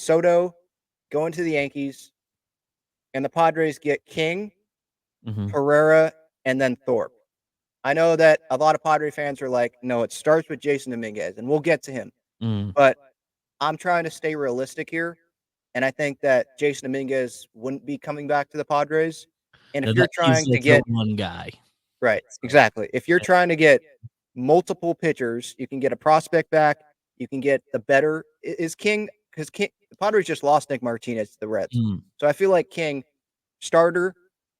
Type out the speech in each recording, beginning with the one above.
Soto going to the Yankees, and the Padres get King, Pereira, and then Thorpe. I know that a lot of Padre fans are like, no, it starts with Jasson Dominguez, and we'll get to him. But I'm trying to stay realistic here, and I think that Jasson Dominguez wouldn't be coming back to the Padres. And if you're trying to get one guy, right, exactly. If you're trying to get multiple pitchers, you can get a prospect back. You can get the better is King because the Padres just lost Nick Martinez to the Reds, so I feel like King starter.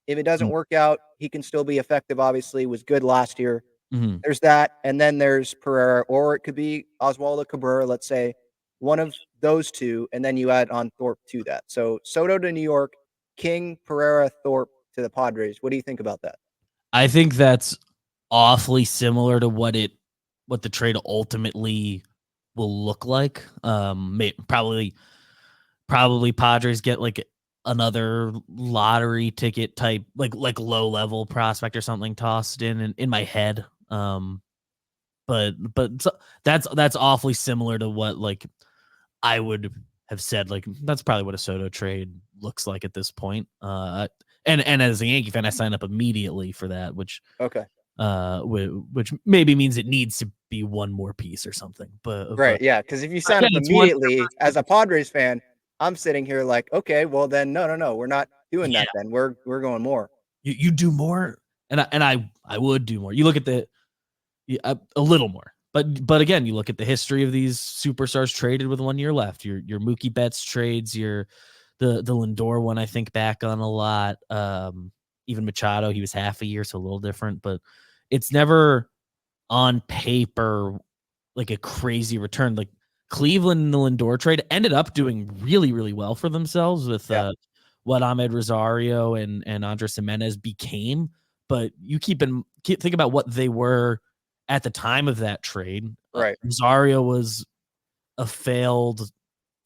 If it doesn't work out, he can still be effective. Obviously, was good last year. There's that, and then there's Pereira, or it could be Oswaldo Cabrera. Let's say one of those two, and then you add on Thorpe to that. So Soto to New York, King, Pereira, Thorpe to the Padres. What do you think about that? I think that's awfully similar to what the trade ultimately will look like. Probably Padres get like another lottery ticket type, like low level prospect or something tossed in my head. But so that's awfully similar to what like I would have said. Like that's probably what a Soto trade looks like at this point. And as a Yankee fan, I signed up immediately for that, which which maybe means it needs to be one more piece or something. But yeah, because if you sign up immediately as a Padres fan, I'm sitting here like, okay, well then, no, we're not doing that. Then we're going more. You do more, and I would do more. You look at a little more, but again, you look at the history of these superstars traded with 1 year left. Your Mookie Betts trades, the Lindor one I think back on a lot. Even Machado, he was half a year, so a little different, but it's never on paper like a crazy return. Like Cleveland and the Lindor trade ended up doing really, really well for themselves with what Ahmed Rosario and Andres Gimenez became. But you think about what they were at the time of that trade. Right. Rosario was a failed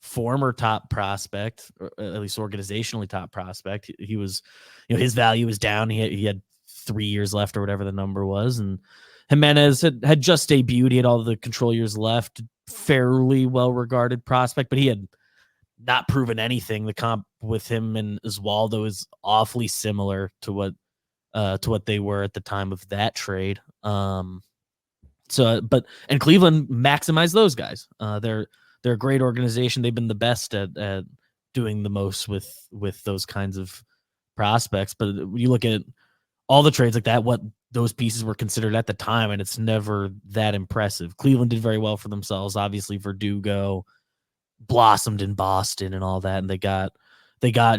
former top prospect, or at least organizationally top prospect. He was, his value was down. He had 3 years left or whatever the number was. And Jimenez had just debuted. He had all the control years left, fairly well-regarded prospect, but he had not proven anything. The comp with him and Oswaldo is awfully similar to what they were at the time of that trade. And Cleveland maximized those guys. They're a great organization. They've been the best at doing the most with those kinds of prospects. But when you look at all the trades like that, what those pieces were considered at the time, and it's never that impressive. Cleveland did very well for themselves. Obviously, Verdugo blossomed in Boston and all that, and they got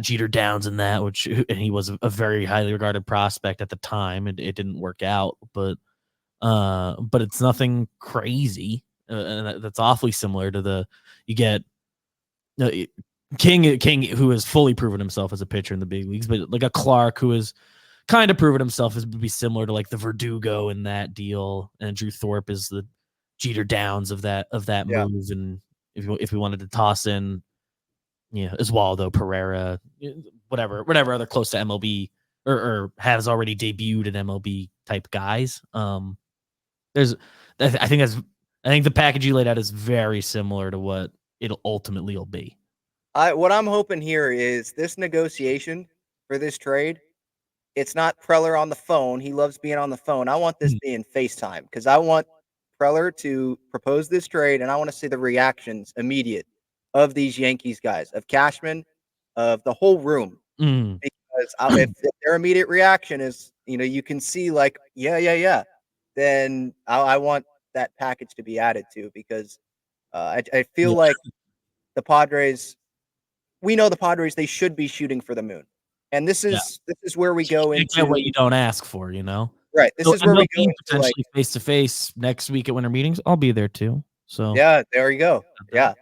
Jeter Downs in that, and he was a very highly regarded prospect at the time. It didn't work out, but it's nothing crazy. And that's awfully similar to you get King, who has fully proven himself as a pitcher in the big leagues, but like a Clark who has kind of proven himself as would be similar to like the Verdugo in that deal, and Drew Thorpe is the Jeter Downs of that move. And if we wanted to toss in, Oswaldo, Pereira, whatever other close to MLB or has already debuted in MLB type guys, I think the package you laid out is very similar to what it'll ultimately will be. What I'm hoping here is this negotiation for this trade. It's not Preller on the phone. He loves being on the phone. I want this being FaceTime because I want Preller to propose this trade, and I want to see the reactions immediate of these Yankees guys, of Cashman, of the whole room. Because if their immediate reaction is, you can see like, yeah, then I want that package to be added to because I feel like the Padres, we know the Padres, they should be shooting for the moon. And this is where we go into what you don't ask for, Right. This is where we go into potentially face to face next week at winter meetings. I'll be there too. So yeah, there you go. Yeah.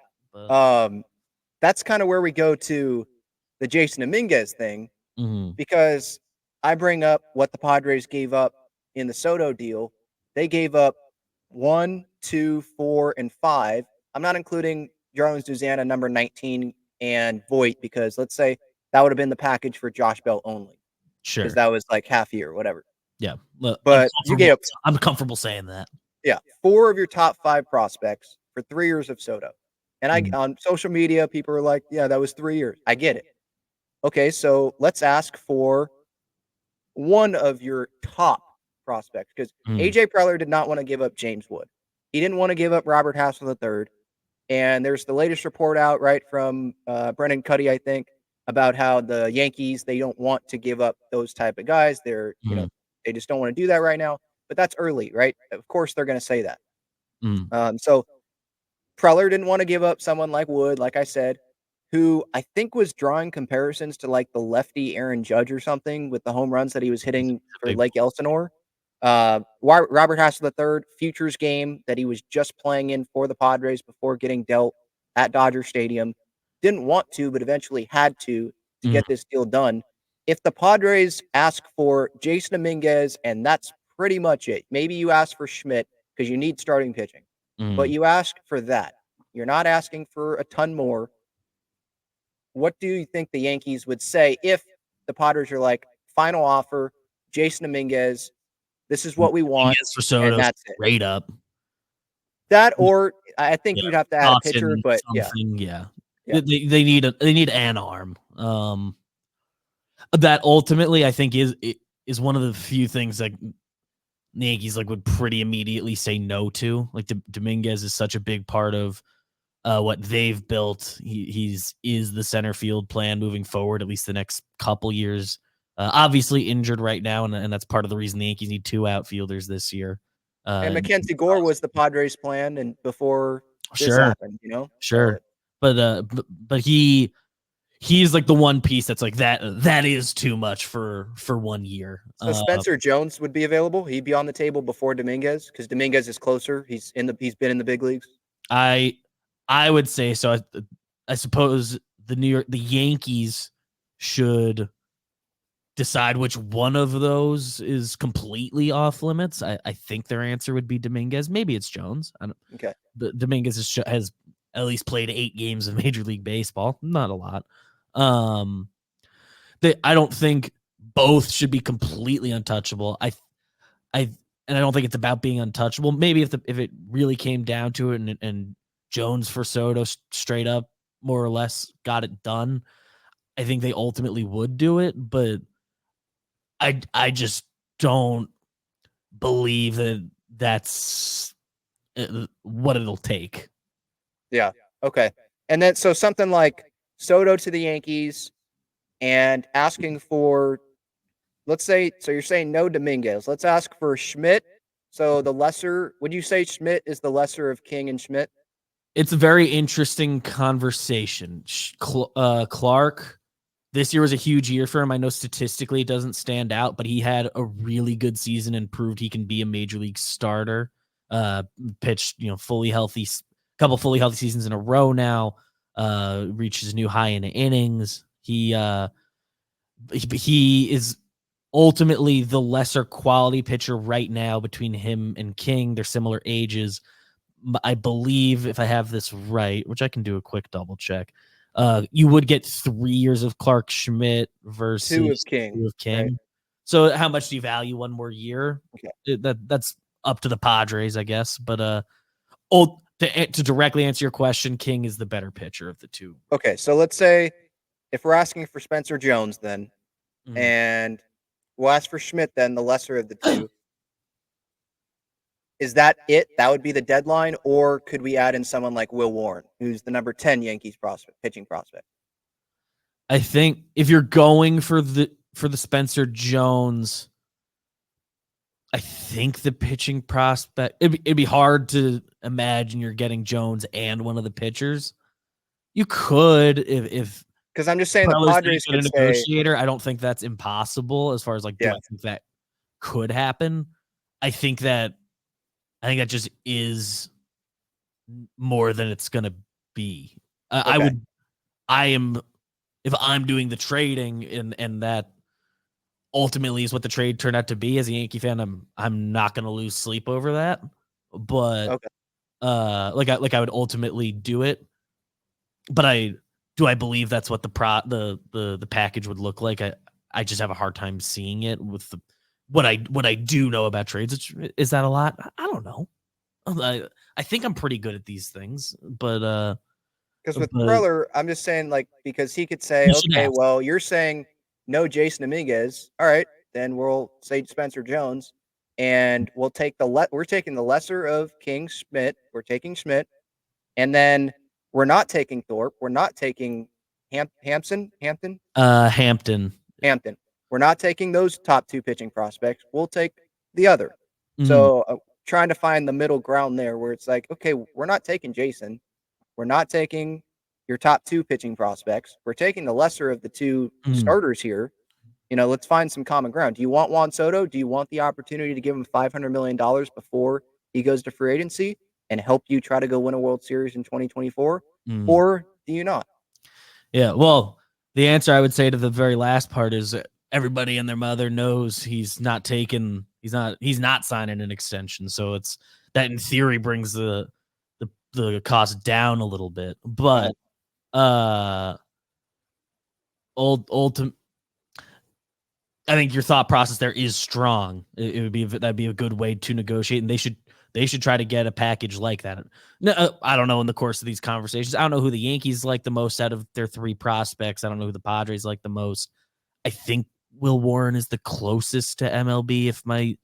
That's kind of where we go to the Jasson Dominguez thing because I bring up what the Padres gave up in the Soto deal. They gave up 1, 2, 4, and 5. I'm not including Jones-Duzana number 19 and Voit because let's say that would have been the package for Josh Bell only. Sure. Because that was like half year, whatever. Yeah. But you gave up. I'm comfortable saying that. Yeah. 4 of your top 5 prospects for 3 years of Soto. And on social media, people are like, yeah, that was 3 years. I get it. Okay, so let's ask for one of your top prospects because Mm, AJ Preller did not want to give up James Wood. He didn't want to give up Robert Hassel III. And there's the latest report out, right, from Brennan Cuddy, I think, about how the Yankees, they don't want to give up those type of guys. mm, They just don't want to do that right now. But that's early, right? Of course, they're going to say that. mm, So Preller didn't want to give up someone like Wood, like I said, who I think was drawing comparisons to like the lefty Aaron Judge or something with the home runs that he was he's hitting a for big Lake Elsinore. Robert Hassel III, futures game that he was just playing in for the Padres before getting dealt at Dodger Stadium. Didn't want to, but eventually had to mm, get this deal done. If the Padres ask for Jasson Dominguez, and that's pretty much it. Maybe you ask for Schmidt because you need starting pitching, but mm. you ask for that. You're not asking for a ton more. What do you think the Yankees would say if the Padres are like, final offer, Jasson Dominguez, this is what we want, Dominguez for and Soto that's it? straight up. That or I think Yeah, you'd have to add a pitcher, Dawson, but yeah, something, yeah. yeah. They need an arm. That ultimately I think is one of the few things that the Yankees like would pretty immediately say no to. Like Dominguez is such a big part of what they've built. He's is the center field plan moving forward, at least the next couple years. Obviously injured right now, and that's part of the reason the Yankees need two outfielders this year. And Uh, Mackenzie Gore was the Padres' plan, and before this sure, happened, you know. So sure, but he's like the one piece that's like that is too much for 1 year. so Spencer Jones would be available. He'd be on the table before Dominguez because Dominguez is closer. He's been in the big leagues. I I would say so. I suppose the Yankees should decide which one of those is completely off limits. I think their answer would be Dominguez. Maybe it's Jones. I don't, Okay. but Dominguez has at least played 8 games of Major League Baseball. Not a lot. Um, I don't think both should be completely untouchable. I and I don't think it's about being untouchable. Maybe if it really came down to it and Jones for Soto straight up more or less got it done, I think they ultimately would do it, but I just don't believe that that's what it'll take. Yeah. Okay. And then so something like Soto to the Yankees and asking for, let's say, so you're saying no Dominguez. Let's ask for Schmidt. So the lesser, would you say Schmidt is the lesser of King and Schmidt? It's a very interesting conversation. Clark, this year was a huge year for him. I know statistically it doesn't stand out, but he had a really good season and proved he can be a major league starter. Pitched, fully healthy, couple fully healthy seasons in a row now. Reaches new high in innings. He is ultimately the lesser quality pitcher right now between him and King. They're similar ages. I believe if I have this right, which I can do a quick double check, you would get 3 years of Clark Schmidt Two of versus King, 2 of right? King. So how much do you value one more year? Okay. That's up to the Padres, I guess. But to directly answer your question, King is the better pitcher of the two. Okay. So let's say if we're asking for Spencer Jones, then, Mhm. and we'll ask for Schmidt, then the lesser of the two. Is that it? That would be the deadline, or could we add in someone like Will Warren, who's the number 10 Yankees prospect, pitching prospect? I think if you're going for the Spencer Jones, I think the pitching prospect, it'd be hard to imagine you're getting Jones and one of the pitchers. You could if Because I'm just saying the Preller's any Padres good could a say, negotiator. I don't think that's impossible as far as like, do yeah, I think that could happen? I think that just is more than it's gonna be. I okay, would I am if I'm doing the trading and that ultimately is what the trade turned out to be. As a Yankee fan, I'm not gonna lose sleep over that. But okay, I would ultimately do it. But I believe that's what the package would look like. I just have a hard time seeing it with what I do know about trades. Is that a lot? I don't know. I think I'm pretty good at these things, but Because with but Preller, I'm just saying, like, because he could say, you should okay, ask. well, you're saying no Jasson Dominguez. All right, then we'll say Spencer Jones, and we'll take we're taking the lesser of King Schmidt. We're taking Schmidt, and then we're not taking Thorpe. We're not taking Hampton. Hampton. Hampton. We're not taking those top two pitching prospects. We'll take the other. Mm, So trying to find the middle ground there where it's like, okay, we're not taking Jasson. We're not taking your top two pitching prospects. We're taking the lesser of the two mm, starters here. Let's find some common ground. Do you want Juan Soto? Do you want the opportunity to give him $500 million before he goes to free agency and help you try to go win a World Series in 2024? mm. Or do you not? Yeah, well, the answer I would say to the very last part is everybody and their mother knows he's not signing an extension. So it's that in theory brings the cost down a little bit. But old I think your thought process there is strong. It would be that'd be a good way to negotiate, and they should try to get a package like that. No, I don't know in the course of these conversations. I don't know who the Yankees like the most out of their three prospects. I don't know who the Padres like the most. I think Will Warren is the closest to MLB if my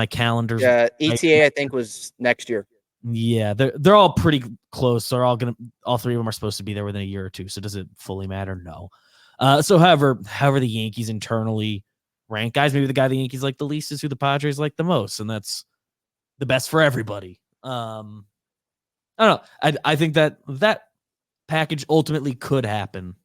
calendar's Yeah, right. ETA I think was next year. Yeah, they're all pretty close. They're all three of them are supposed to be there within a year or two. So does it fully matter? No. So however the Yankees internally rank guys, maybe the guy the Yankees like the least is who the Padres like the most, and that's the best for everybody. I don't know. I think that package ultimately could happen.